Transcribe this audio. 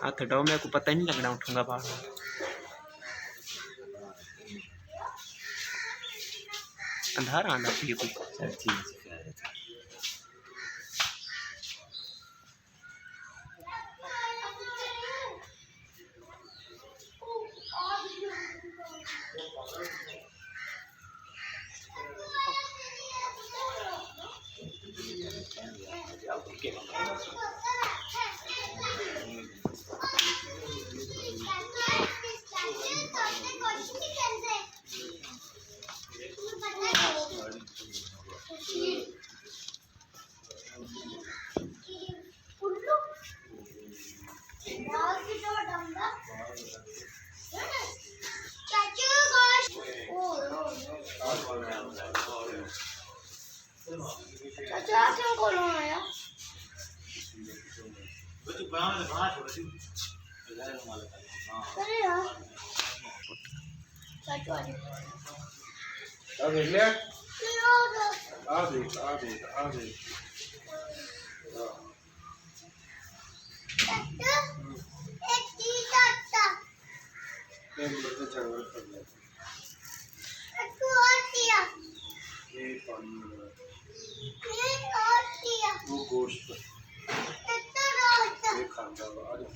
हाथ हटाओ, मेरे को पता ही नहीं लगना उठूंगा बाहर। अंधारा आना चाहिए कोई। चाचा क्यों कॉल आया? अरे यार चाचा आ देख लिया, आ देख एक चीज चाचा मैं मुझे जागवर कर लिया। तू और दिया ये पानी में और दिया वो गोश्त कितना रोता ये खाना आ जाओ।